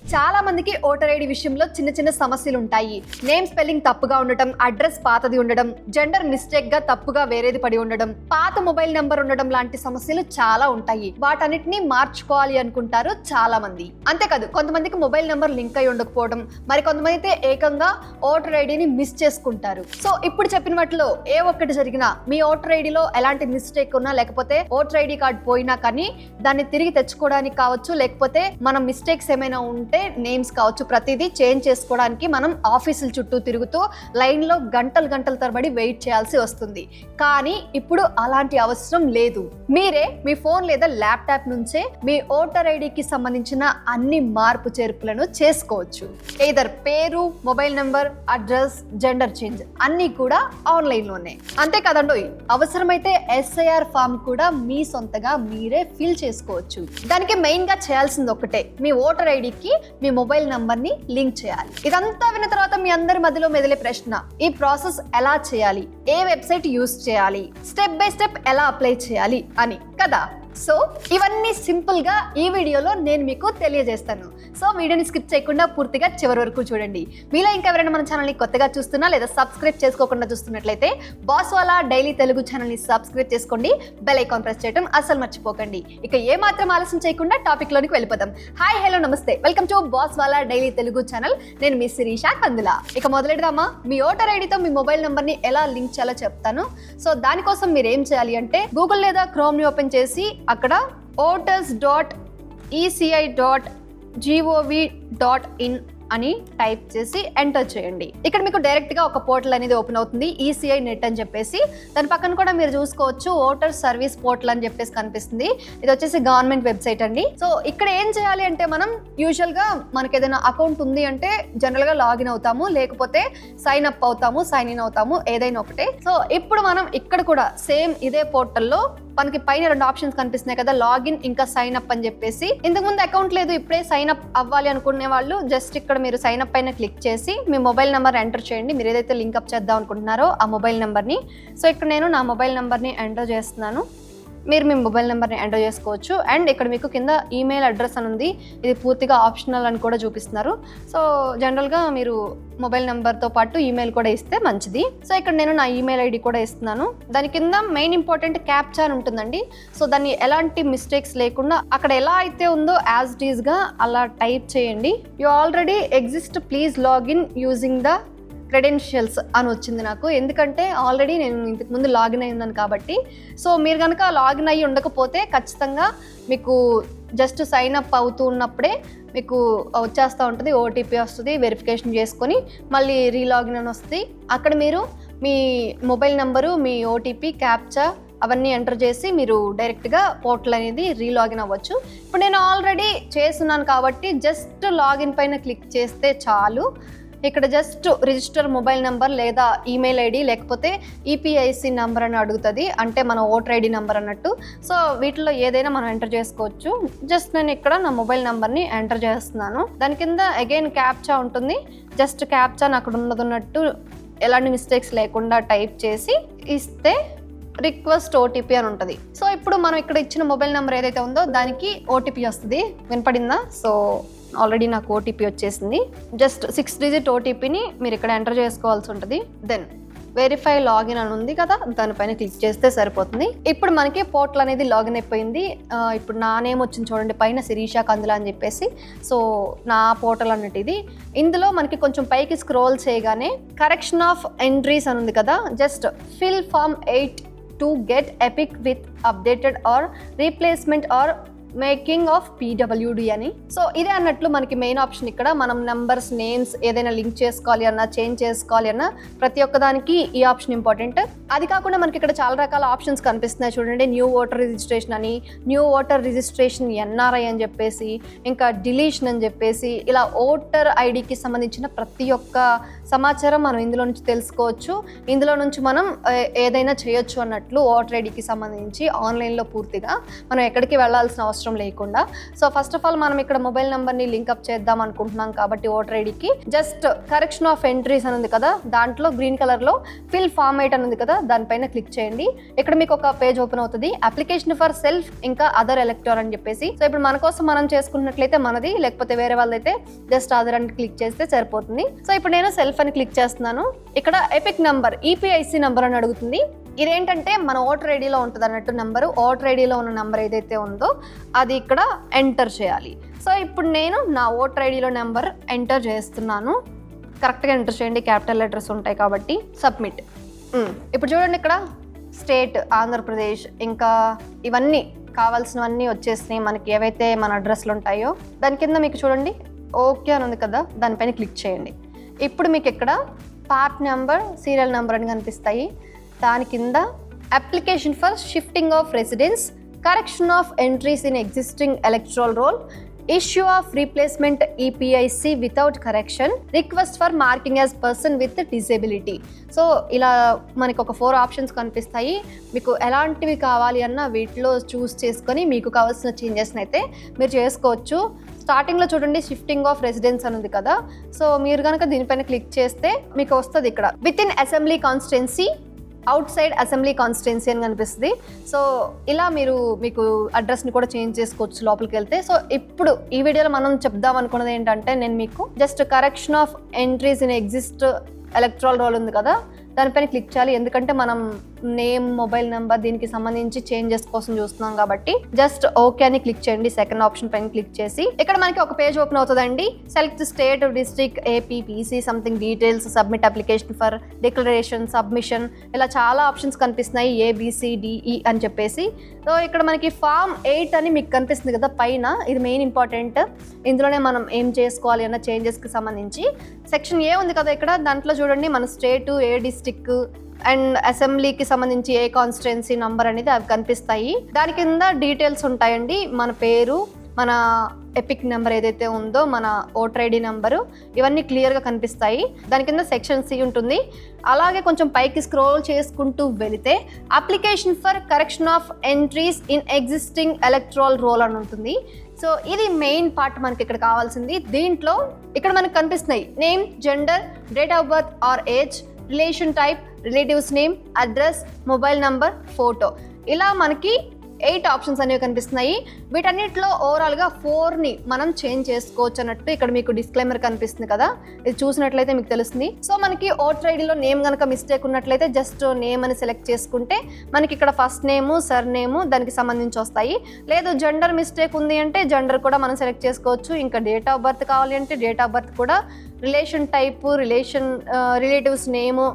చాలా మందికి voter ID విషయంలో చిన్న చిన్న సమస్యలు ఉంటాయి. నేమ్ స్పెల్లింగ్ తప్పుగా ఉండటం, అడ్రస్ పాతది ఉండడం, జెండర్ మిస్టేక్ గా తప్పుగా వేరేది పడి ఉండడం, పాత మొబైల్ నెంబర్ ఉండడం లాంటి సమస్యలు చాలా ఉంటాయి. వాటన్నిటిని మార్చుకోవాలి అనుకుంటారు చాలా మంది. అంతేకాదు కొంతమందికి మొబైల్ నెంబర్ లింక్ అయి ఉండకపోవడం, మరి కొంతమంది అయితే ఏకంగా ఓటర్ ఐడిని మిస్ చేసుకుంటారు. సో ఇప్పుడు చెప్పిన వాటిలో ఏ ఒక్కటి జరిగినా, మీ ఓటర్ ఐడిలో ఎలాంటి మిస్టేక్ ఉన్నా, లేకపోతే ఓటర్ ఐడి కార్డ్ పోయినా కానీ దాన్ని తిరిగి తెచ్చుకోవడానికి కావచ్చు, లేకపోతే మనం మిస్టేక్స్ ఏమైనా ఉంటే నేమ్స్ కావచ్చు, ప్రతిదీ చేంజ్ చేసుకోవడానికి మనం ఆఫీసుల చుట్టూ తిరుగుతూ లైన్లో గంటల తరబడి వెయిట్ చేయాల్సి వస్తుంది. కానీ ఇప్పుడు అలాంటి అవసరం లేదు. మీరే మీ ఫోన్ లేదా ల్యాప్టాప్ నుంచే మీ ఓటర్ ఐడికి సంబంధించిన అన్ని మార్పు చేర్పులను చేసుకోవచ్చు. ఎయిదర్ పేరు, mobile number, address, gender change అన్నీ కూడా ఆన్లైన్లోనే. అంతేకాదండి, అవసరమైతే SIR ఫామ్ కూడా మీ సొంతగా మీరే ఫిల్ చేసుకోవచ్చు. దానికి మెయిన్గా చేయాల్సింది ఒక్కటే, మీ ఓటర్ ఐడికి మీ మొబైల్ నంబర్ ని లింక్ చేయాలి. ఇదంతా విన్న తర్వాత మీ అందరి మధ్యలో మెదిలే ప్రశ్న, ఈ ప్రాసెస్ ఎలా చేయాలి, ఏ వెబ్సైట్ యూస్ చేయాలి, స్టెప్ బై స్టెప్ ఎలా అప్లై చేయాలి అని కదా. సో ఇవన్నీ సింపుల్ గా ఈ వీడియోలో నేను మీకు తెలియజేస్తాను. సో వీడియోని స్కిప్ చేయకుండా పూర్తిగా చివరి వరకు చూడండి. మీలో ఇంకెవరైనా మన ఛానల్ని కొత్తగా చూస్తున్నా లేదా సబ్స్క్రైబ్ చేసుకోకుండా చూస్తున్నట్లయితే బాస్ వాలా డైలీ తెలుగు ఛానల్ని సబ్స్క్రైబ్ చేసుకోండి, బెల్ ఐకాన్ ప్రెస్ చేయడం అస్సలు మర్చిపోకండి. ఇక ఏ మాత్రం ఆలస్యం చేయకుండా టాపిక్ లోనికి వెళ్ళిపోదాం. హాయ్, హలో, నమస్తే, welcome to boss wala daily Telugu channel. నేను మీ శిరీష కందుల. ఇక మొదలెడదామా? మీ ఓటర్ ఐడితో మీ మొబైల్ నంబర్ ని ఎలా లింక్ చేయాలో చెప్తాను. సో దానికోసం మీరు ఏం చేయాలి అంటే, గూగుల్ లేదా క్రోమ్ ని ఓపెన్ చేసి అక్కడ voters.eci.gov.in అని టైప్ చేసి ఎంటర్ చేయండి. ఇక్కడ మీకు డైరెక్ట్ గా ఒక పోర్టల్ అనేది ఓపెన్ అవుతుంది, ECI నెట్ అని చెప్పేసి. దాని పక్కన కూడా మీరు చూసుకోవచ్చు ఓటర్ సర్వీస్ పోర్టల్ అని చెప్పేసి కనిపిస్తుంది. ఇది వచ్చేసి గవర్నమెంట్ వెబ్సైట్ అండి. సో ఇక్కడ ఏం చేయాలి అంటే, మనం యూజువల్ గా మనకి ఏదైనా అకౌంట్ ఉంది అంటే జనరల్ గా లాగిన్ అవుతాము, లేకపోతే సైన్ అప్ అవుతాము, సైన్ ఇన్ అవుతాము, ఏదైనా ఒకటే. సో ఇప్పుడు మనం ఇక్కడ కూడా సేమ్ ఇదే పోర్టల్లో మనకి పైన 2 ఆప్షన్స్ కనిపిస్తున్నాయి కదా, లాగిన్ ఇంకా సైన్ అప్ అని చెప్పేసి. ఇంతకుముందు అకౌంట్ లేదు, ఇప్పుడే సైన్ అప్ అవ్వాలి అనుకునే వాళ్ళు జస్ట్ ఇక్కడ మీరు సైన్ అప్ పైన క్లిక్ చేసి మీ మొబైల్ నెంబర్ ఎంటర్ చేయండి. మీరు ఏదైతే లింక్ అప్ చేద్దాం అనుకుంటున్నారో ఆ మొబైల్ నెంబర్ని. సో ఇక్కడ నేను నా మొబైల్ నెంబర్ని ఎంటర్ చేస్తున్నాను. మీరు మీ మొబైల్ నెంబర్ని ఎంటర్ చేసుకోవచ్చు. అండ్ ఇక్కడ మీకు కింద ఈమెయిల్ అడ్రస్ అని ఉంది, ఇది పూర్తిగా ఆప్షనల్ అని కూడా చూపిస్తున్నారు. సో జనరల్గా మీరు మొబైల్ నెంబర్తో పాటు ఈమెయిల్ కూడా ఇస్తే మంచిది. సో ఇక్కడ నేను నా ఈమెయిల్ ఐడి కూడా ఇస్తున్నాను. దాని కింద మెయిన్ ఇంపార్టెంట్ క్యాప్చా అని ఉంటుందండి. సో దాన్ని ఎలాంటి మిస్టేక్స్ లేకుండా అక్కడ ఎలా అయితే ఉందో యాజ్ ఇట్ ఈస్గా అలా టైప్ చేయండి. You already exist, please login using the credentials అని వచ్చింది నాకు, ఎందుకంటే ఆల్రెడీ నేను ఇంతకు ముందు లాగిన్ అయి ఉన్నాను కాబట్టి. సో మీరు కనుక లాగిన్ అయ్యి ఉండకపోతే ఖచ్చితంగా మీకు జస్ట్ సైన్ అప్ అవుతూ ఉన్నప్పుడే మీకు వచ్చేస్తూ ఉంటుంది, OTP వస్తుంది, వెరిఫికేషన్ చేసుకొని మళ్ళీ రీలాగిన్ అని వస్తుంది. అక్కడ మీరు మీ మొబైల్ నెంబరు, మీ OTP, క్యాప్చా అవన్నీ ఎంటర్ చేసి మీరు డైరెక్ట్గా పోర్టల్ అనేది రీలాగిన్ అవ్వచ్చు. ఇప్పుడు నేను ఆల్రెడీ చేస్తున్నాను కాబట్టి జస్ట్ లాగిన్ పైన క్లిక్ చేస్తే చాలు. ఇక్కడ జస్ట్ రిజిస్టర్ మొబైల్ నెంబర్ లేదా ఈమెయిల్ ఐడి లేకపోతే EPIC నెంబర్ అని అడుగుతుంది, అంటే మన ఓటర్ ఐడి నెంబర్ అన్నట్టు. సో వీటిలో ఏదైనా మనం ఎంటర్ చేసుకోవచ్చు. జస్ట్ నేను ఇక్కడ నా మొబైల్ నెంబర్ని ఎంటర్ చేస్తున్నాను. దాని కింద అగైన్ క్యాప్చా ఉంటుంది, జస్ట్ క్యాప్చాని అక్కడ ఉన్నట్టు ఎలాంటి మిస్టేక్స్ లేకుండా టైప్ చేసి ఇస్తే రిక్వెస్ట్ OTP అని ఉంటుంది. సో ఇప్పుడు మనం ఇక్కడ ఇచ్చిన మొబైల్ నెంబర్ ఏదైతే ఉందో దానికి OTP వస్తుంది. వినపడిందా? సో ఆల్రెడీ నాకు OTP వచ్చేసింది. జస్ట్ 6 డిజిట్ OTPని మీరు ఇక్కడ ఎంటర్ చేసుకోవాల్సి ఉంటుంది. దెన్ వెరిఫై లాగిన్ అని ఉంది కదా, దానిపైన క్లిక్ చేస్తే సరిపోతుంది. ఇప్పుడు మనకి పోర్టల్ అనేది లాగిన్ అయిపోయింది. ఇప్పుడు నా నేమ్ వచ్చింది చూడండి పైన, శిరీష కందుల అని చెప్పేసి. సో నా పోర్టల్ అన్నట్టు ఇది. ఇందులో మనకి కొంచెం పైకి స్క్రోల్ చేయగానే కరెక్షన్ ఆఫ్ ఎంట్రీస్ అని ఉంది కదా, just fill form 8 to get epic with updated or replacement or making of PWD అని. సో ఇదే అన్నట్లు మనకి మెయిన్ ఆప్షన్. ఇక్కడ మనం నెంబర్స్, నేమ్స్ ఏదైనా లింక్ చేసుకోవాలి అన్నా, చేంజ్ చేసుకోవాలి అన్నా ప్రతి ఒక్కదానికి ఈ ఆప్షన్ ఇంపార్టెంట్. అది కాకుండా మనకి ఇక్కడ చాలా రకాల ఆప్షన్స్ కనిపిస్తున్నాయి చూడండి. న్యూ ఓటర్ రిజిస్ట్రేషన్ అని, న్యూ ఓటర్ రిజిస్ట్రేషన్ NRI అని చెప్పేసి, ఇంకా డిలీషన్ అని చెప్పేసి, ఇలా ఓటర్ ఐడికి సంబంధించిన ప్రతి ఒక్క సమాచారం మనం ఇందులో నుంచి తెలుసుకోవచ్చు. ఇందులో నుంచి మనం ఏదైనా చేయొచ్చు అన్నట్లు. ఓటర్ ఐడికి సంబంధించి ఆన్లైన్లో పూర్తిగా మనం ఎక్కడికి వెళ్ళాల్సిన అవసరం అవసరం లేకుండా. సో ఫస్ట్ ఆఫ్ ఆల్ మనం ఇక్కడ మొబైల్ నెంబర్ని లింక్అప్ చేద్దాం అనుకుంటున్నాం కాబట్టి ఓటర్ ఐడికి జస్ట్ కరెక్షన్ ఆఫ్ ఎంట్రీస్ అని ఉంది కదా, దాంట్లో గ్రీన్ కలర్లో ఫిల్ ఫార్మేట్ అని ఉంది కదా, దానిపైన క్లిక్ చేయండి. ఇక్కడ మీకు ఒక పేజ్ ఓపెన్ అవుతుంది, అప్లికేషన్ ఫర్ సెల్ఫ్ ఇంకా అదర్ ఎలక్టర్ అని చెప్పేసి. సో ఇప్పుడు మన కోసం మనం చేసుకున్నట్లయితే మనది, లేకపోతే వేరే వాళ్ళదైతే జస్ట్ అదర్ అని క్లిక్ చేస్తే సరిపోతుంది. సో ఇప్పుడు నేను సెల్ఫ్ అని క్లిక్ చేస్తున్నాను. ఇక్కడ ఎపిక్ నంబర్ ఈపీఐసి నంబర్ అని అడుగుతుంది. ఇదేంటంటే మన ఓటర్ ఐడిలో ఉంటుంది అన్నట్టు నెంబరు. ఓటర్ ఐడిలో ఉన్న నెంబర్ ఏదైతే ఉందో అది ఇక్కడ ఎంటర్ చేయాలి. సో ఇప్పుడు నేను నా ఓటర్ ఐడిలో నెంబర్ ఎంటర్ చేస్తున్నాను. కరెక్ట్గా ఎంటర్ చేయండి, క్యాపిటల్ లెటర్స్ ఉంటాయి కాబట్టి. సబ్మిట్. ఇప్పుడు చూడండి, ఇక్కడ స్టేట్ ఆంధ్రప్రదేశ్ ఇంకా ఇవన్నీ కావాల్సినవన్నీ వచ్చేసినాయి మనకి, ఏవైతే మన అడ్రస్లు ఉంటాయో. దాని కింద మీకు చూడండి ఓకే అని ఉంది కదా, దానిపైన క్లిక్ చేయండి. ఇప్పుడు మీకు ఇక్కడ పార్ట్ నెంబర్, సీరియల్ నెంబర్ అని కనిపిస్తాయి. దాని కింద application for shifting of residence, correction of entries in existing electoral roll, issue of replacement EPIC without correction, request for marking as person with disability. So ఇలా మనకు ఒక 4 ఆప్షన్స్ కనిపిస్తాయి. మీకు ఎలాంటివి కావాలి అన్న వీటిలో చూస్ చేసుకొని మీకు కావాల్సిన చేంజెస్ని అయితే మీరు చేసుకోవచ్చు. స్టార్టింగ్లో చూడండి షిఫ్టింగ్ ఆఫ్ రెసిడెన్స్ అని ఉంది కదా, సో మీరు కనుక దీనిపైన క్లిక్ చేస్తే మీకు వస్తుంది ఇక్కడ with in assembly constituency, out side assembly constituency అని కనిపిస్తుంది. సో ఇలా మీకు అడ్రస్ని కూడా చేంజ్ చేసుకోవచ్చు లోపలికి వెళ్తే. సో ఇప్పుడు ఈ వీడియోలో మనం చెప్దాం అనుకున్నది ఏంటంటే, నేను మీకు just correction of entries in exist electoral roll ఉంది కదా, దానిపైన క్లిక్ చేయాలి. ఎందుకంటే మనం నేమ్, మొబైల్ నెంబర్ దీనికి సంబంధించి చేంజెస్ కోసం చూస్తున్నాం కాబట్టి జస్ట్ ఓకే అని క్లిక్ చేయండి. సెకండ్ ఆప్షన్ పైన క్లిక్ చేసి ఇక్కడ మనకి ఒక పేజ్ ఓపెన్ అవుతుందండి. Select state, district, AP, PC, something details, submit application for declaration, submission, ఇలా చాలా ఆప్షన్స్ కనిపిస్తున్నాయి, ABCDE అని చెప్పేసి. సో ఇక్కడ మనకి ఫామ్ 8 అని మీకు కనిపిస్తుంది కదా పైన, ఇది మెయిన్ ఇంపార్టెంట్. ఇందులోనే మనం ఏం చేసుకోవాలి అన్న చేంజెస్కి సంబంధించి సెక్షన్ ఏ ఉంది కదా ఇక్కడ, దాంట్లో చూడండి మన స్టేటు, ఏ డిస్ట్రిక్ట్ అండ్ అసెంబ్లీకి సంబంధించి ఏ కాన్స్టిట్యున్సీ నంబర్ అనేది అవి కనిపిస్తాయి. దాని కింద డీటెయిల్స్ ఉంటాయండి, మన పేరు, మన ఎపిక్ నెంబర్ ఏదైతే ఉందో, మన ఓటర్ ఐడి నెంబరు, ఇవన్నీ క్లియర్గా కనిపిస్తాయి. దాని కింద సెక్షన్ C ఉంటుంది. అలాగే కొంచెం పైకి స్క్రోల్ చేసుకుంటూ వెళితే application for correction of entries in existing electoral roll అని ఉంటుంది. సో ఇది మెయిన్ పార్ట్ మనకి ఇక్కడ కావాల్సింది. దీంట్లో ఇక్కడ మనకు కనిపిస్తున్నాయి name, gender, date of birth are age, relation type, relatives name, address, mobile number, photo, ఇలా మనకి 8 ఆప్షన్స్ అనేవి కనిపిస్తున్నాయి. వీటన్నిటిలో ఓవరాల్గా 4ని మనం చేంజ్ చేసుకోవచ్చు అన్నట్టు ఇక్కడ మీకు డిస్క్లైమర్ కనిపిస్తుంది కదా, ఇది చూసినట్లయితే మీకు తెలుస్తుంది. సో మనకి ఓటర్ ఐడిలో నేమ్ కనుక మిస్టేక్ ఉన్నట్లయితే జస్ట్ నేమ్ అని సెలెక్ట్ చేసుకుంటే మనకి ఇక్కడ ఫస్ట్ నేము, సర్ నేము దానికి సంబంధించి వస్తాయి. లేదు జెండర్ మిస్టేక్ ఉంది అంటే జెండర్ కూడా మనం సెలెక్ట్ చేసుకోవచ్చు. ఇంకా డేట్ ఆఫ్ బర్త్ కావాలి అంటే డేట్ ఆఫ్ బర్త్ కూడా, రిలేషన్ టైపు, రిలేటివ్స్ నేము,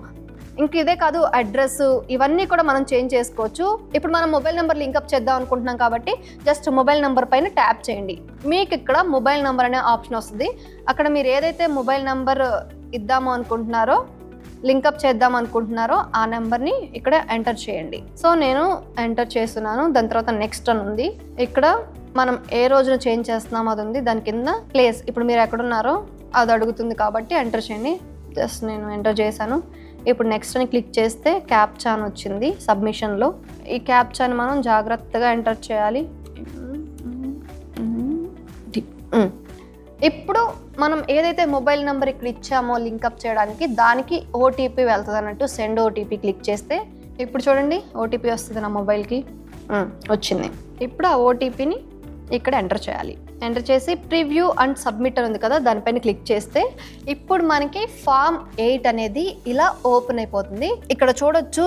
ఇంక ఇదే కాదు అడ్రస్, ఇవన్నీ కూడా మనం చేంజ్ చేసుకోవచ్చు. ఇప్పుడు మనం మొబైల్ నెంబర్ లింకప్ చేద్దాం అనుకుంటున్నాం కాబట్టి జస్ట్ మొబైల్ నెంబర్ పైన ట్యాప్ చేయండి. మీకు ఇక్కడ మొబైల్ నెంబర్ అనే ఆప్షన్ వస్తుంది. అక్కడ మీరు ఏదైతే మొబైల్ నెంబర్ ఇద్దాము అనుకుంటున్నారో, లింకప్ చేద్దాం అనుకుంటున్నారో ఆ నెంబర్ని ఇక్కడ ఎంటర్ చేయండి. సో నేను ఎంటర్ చేస్తున్నాను. దాని తర్వాత నెక్స్ట్ అని ఉంది. ఇక్కడ మనం ఏ రోజున చేంజ్ చేస్తున్నామో అది ఉంది. దాని కింద ప్లేస్, ఇప్పుడు మీరు ఎక్కడున్నారో అది అడుగుతుంది కాబట్టి ఎంటర్ చేయండి. జస్ట్ నేను ఎంటర్ చేశాను. ఇప్పుడు నెక్స్ట్ అని క్లిక్ చేస్తే క్యాప్చా అని వచ్చింది సబ్మిషన్లో. ఈ క్యాప్చాని మనం జాగ్రత్తగా ఎంటర్ చేయాలి. ఇప్పుడు మనం ఏదైతే మొబైల్ నెంబర్ ఇక్కడ ఇచ్చామో లింకప్ చేయడానికి, దానికి OTP వెళ్తుంది అన్నట్టు. సెండ్ OTP క్లిక్ చేస్తే ఇప్పుడు చూడండి OTP వస్తుంది నా మొబైల్కి, వచ్చింది. ఇప్పుడు ఆ OTPని ఇక్కడ ఎంటర్ చేయాలి. ఎంటర్ చేసి ప్రివ్యూ అండ్ సబ్మిట్ అని ఉంది కదా, దానిపైన క్లిక్ చేస్తే ఇప్పుడు మనకి ఫామ్ 8 అనేది ఇలా ఓపెన్ అయిపోతుంది. ఇక్కడ చూడొచ్చు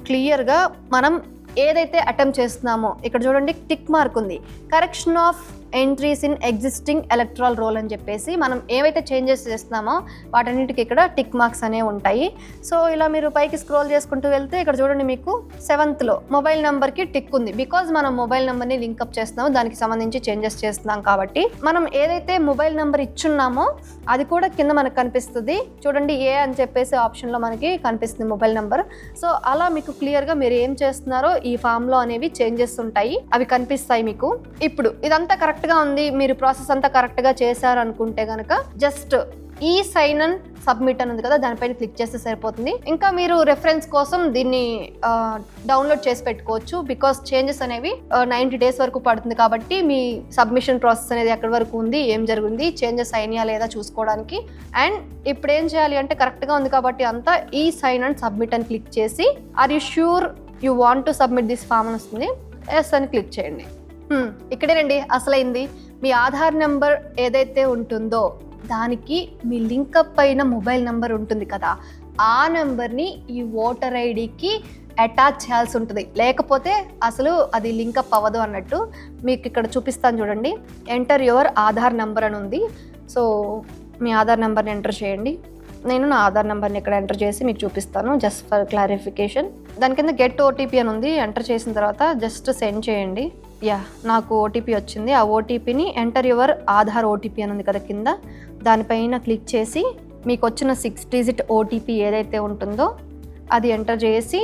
క్లియర్గా మనం ఏదైతే అటెంప్ట్ చేస్తున్నామో, ఇక్కడ చూడండి టిక్ మార్క్ ఉంది, correction of entries in existing electoral roll అని చెప్పేసి మనం ఏవైతే చేంజెస్ చేస్తున్నామో వాటన్నిటికి ఇక్కడ టిక్ మార్క్స్ అనేవి ఉంటాయి. సో ఇలా మీరు పైకి స్క్రోల్ చేసుకుంటూ వెళ్తే ఇక్కడ చూడండి మీకు 7th మొబైల్ నెంబర్కి టిక్ ఉంది. బికాజ్ మనం మొబైల్ నెంబర్ని లింకప్ చేస్తున్నాము, దానికి సంబంధించి చేంజెస్ చేస్తున్నాం కాబట్టి మనం ఏదైతే మొబైల్ నెంబర్ ఇచ్చున్నామో అది కూడా కింద మనకు కనిపిస్తుంది. చూడండి ఏ అని చెప్పేసి ఆప్షన్లో మనకి కనిపిస్తుంది మొబైల్ నెంబర్. సో అలా మీకు క్లియర్గా మీరు ఏం చేస్తున్నారో ఈ ఫామ్లో అనేవి చేంజెస్ ఉంటాయి, అవి కనిపిస్తాయి మీకు. ఇప్పుడు ఇదంతా కరెక్ట్ కరెక్ట్గా ఉంది, మీరు ప్రాసెస్ అంతా కరెక్ట్గా చేశారు అనుకుంటే కనుక జస్ట్ ఈ సైన్ అండ్ సబ్మిట్ అని ఉంది కదా, దానిపైన క్లిక్ చేస్తే సరిపోతుంది. ఇంకా మీరు రెఫరెన్స్ కోసం దీన్ని డౌన్లోడ్ చేసి పెట్టుకోవచ్చు. బికాస్ చేంజెస్ అనేవి 90 days వరకు పడుతుంది కాబట్టి మీ సబ్మిషన్ ప్రాసెస్ అనేది ఎక్కడి వరకు ఉంది, ఏం జరిగింది, చేంజెస్ అయినాయా లేదా చూసుకోవడానికి. అండ్ ఇప్పుడు ఏం చేయాలి అంటే కరెక్ట్గా ఉంది కాబట్టి అంతా ఈ సైన్ అండ్ సబ్మిట్ అని క్లిక్ చేసి are you sure you want to submit this form అని వస్తుంది, ఎస్ అని క్లిక్ చేయండి. ఇక్కడేనండి అసలైంది. మీ ఆధార్ నెంబర్ ఏదైతే ఉంటుందో దానికి మీ లింకప్ అయిన మొబైల్ నెంబర్ ఉంటుంది కదా, ఆ నెంబర్ని ఈ ఓటర్ ఐడికి అటాచ్ చేయాల్సి ఉంటుంది. లేకపోతే అసలు అది లింకప్ అవ్వదు అన్నట్టు. మీకు ఇక్కడ చూపిస్తాను చూడండి, ఎంటర్ యువర్ ఆధార్ నెంబర్ అని ఉంది. సో మీ ఆధార్ నెంబర్ని ఎంటర్ చేయండి. నేను నా ఆధార్ నెంబర్ని ఇక్కడ ఎంటర్ చేసి మీకు చూపిస్తాను జస్ట్ ఫర్ క్లారిఫికేషన్. దాని కింద గెట్ ఓటీపీ అని ఉంది. ఎంటర్ చేసిన తర్వాత జస్ట్ సెండ్ చేయండి. నాకు ఓటీపీ వచ్చింది. ఆ ఓటీపీని ఎంటర్ యువర్ ఆధార్ ఓటీపీ అని ఉంది కదా కింద, దానిపైన క్లిక్ చేసి మీకు వచ్చిన 6 digit ఓటీపీ ఏదైతే ఉంటుందో అది ఎంటర్ చేసి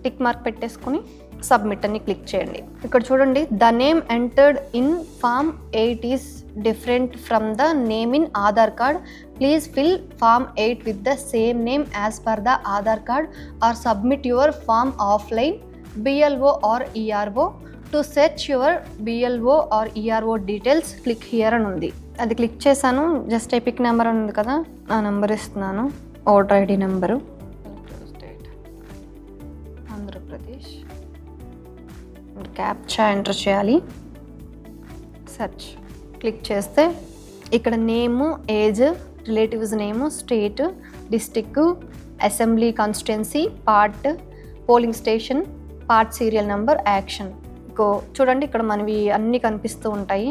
టిక్ మార్క్ పెట్టేసుకుని సబ్మిట్ అని క్లిక్ చేయండి. ఇక్కడ చూడండి, the name entered in form 8 is different from the name in Aadhaar card. Please fill form 8 with the same name as per the Aadhaar card or submit your form offline BLO or ERO. To search your BLO or ERO details click here అని ఉంది. అది click చేశాను. Just epic number అని ఉంది కదా, ఆ number ఇస్తున్నాను. Voter ID number state Andhra Pradesh. Captcha enter చేయాలి. సెర్చ్ క్లిక్ చేస్తే ఇక్కడ name, age, relatives name, state, district, assembly constituency, part, polling station, part serial number, action. చూడండి ఇక్కడ మనవి అన్నీ కనిపిస్తూ ఉంటాయి.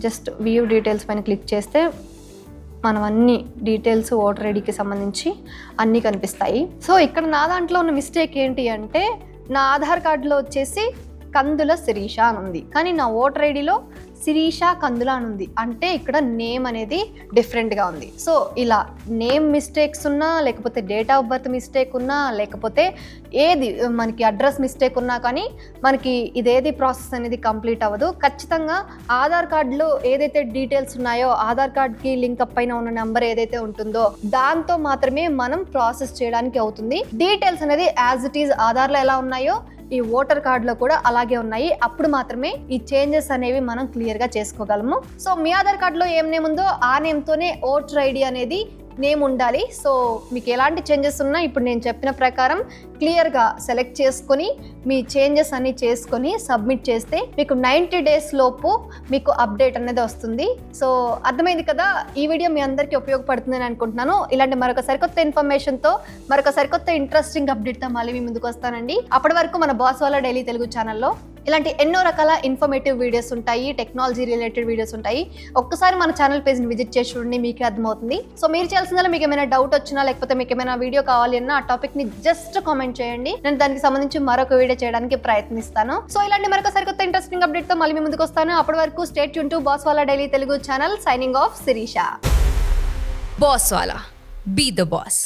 జస్ట్ వ్యూ డీటెయిల్స్ పైన క్లిక్ చేస్తే మనం అన్ని డీటెయిల్స్ ఓటర్ ఐడికి సంబంధించి అన్నీ కనిపిస్తాయి. సో ఇక్కడ నా దాంట్లో ఉన్న మిస్టేక్ ఏంటి అంటే నా ఆధార్ కార్డులో వచ్చేసి కందుల శిరీష అని ఉంది, కానీ నా ఓటర్ ఐడిలో శిరీష కందుల అని ఉంది. అంటే ఇక్కడ నేమ్ అనేది డిఫరెంట్గా ఉంది. సో ఇలా నేమ్ మిస్టేక్స్ ఉన్నా, లేకపోతే డేట్ ఆఫ్ బర్త్ మిస్టేక్ ఉన్నా, లేకపోతే ఏది మనకి అడ్రస్ మిస్టేక్ ఉన్నా కానీ మనకి ఇదేది ప్రాసెస్ అనేది కంప్లీట్ అవ్వదు. ఖచ్చితంగా ఆధార్ కార్డులో ఏదైతే డీటెయిల్స్ ఉన్నాయో, ఆధార్ కార్డ్కి లింక్ అప్ పైన ఉన్న నెంబర్ ఏదైతే ఉంటుందో దాంతో మాత్రమే మనం ప్రాసెస్ చేయడానికి అవుతుంది. డీటెయిల్స్ అనేది యాజ్ ఇట్ ఈజ్ ఆధార్లో ఎలా ఉన్నాయో ఈ ఓటర్ కార్డులో కూడా అలాగే ఉన్నాయి. అప్పుడు మాత్రమే ఈ చేంజెస్ అనేవి మనం క్లియర్గా చేసుకోగలము. సో మీ ఆధార్ కార్డులో ఏం నేమ్ ఉందో ఆ నేమ్తోనే ఓటర్ ఐడి అనేది నేమ్ ఉండాలి. సో మీకు ఎలాంటి చేంజెస్ ఉన్నా ఇప్పుడు నేను చెప్పిన ప్రకారం క్లియర్గా సెలెక్ట్ చేసుకొని మీ చేంజెస్ అన్ని చేసుకొని సబ్మిట్ చేస్తే మీకు 90 days లోపు మీకు అప్డేట్ అనేది వస్తుంది. సో అర్థమైంది కదా, ఈ వీడియో మీ అందరికీ ఉపయోగపడుతుందని అనుకుంటున్నాను. ఇలాంటి మరొక సరికొత్త ఇన్ఫర్మేషన్తో, మరొక సరికొత్త ఇంట్రెస్టింగ్ అప్డేట్తో మళ్ళీ మీ ముందుకు వస్తానండి. అప్పటి వరకు మన బాస్ వాళ్ళ డైలీ తెలుగు ఛానల్లో ఇలాంటి ఎన్నో రకాల ఇన్ఫర్మేటివ్ వీడియోస్ ఉంటాయి, టెక్నాలజీ రిలేటెడ్ వీడియోస్ ఉంటాయి. ఒక్కసారి మన ఛానల్ పేజ్ని విజిట్ చేసి చూడండి, మీకే అర్థమవుతుంది. సో మీరు చేయాల్సిందల్లా మీకు ఏమైనా డౌట్ వచ్చినా, లేకపోతే మీకు ఏమైనా వీడియో కావాలి అన్నా ఆ టాపిక్ని జస్ట్ కామెంట్ చేయండి. నేను దానికి సంబంధించి మరొక వీడియో చేయడానికి ప్రయత్నిస్తాను. సో ఇలాంటి మరొక సరికొత్త ఇంట్రెస్టింగ్ అప్డేట్తో మళ్ళీ మీ ముందుకు వస్తాను. అప్పటి వరకు stay tuned to boss wala daily Telugu channel. Signing off, Shirisha. Boss wala, be the boss.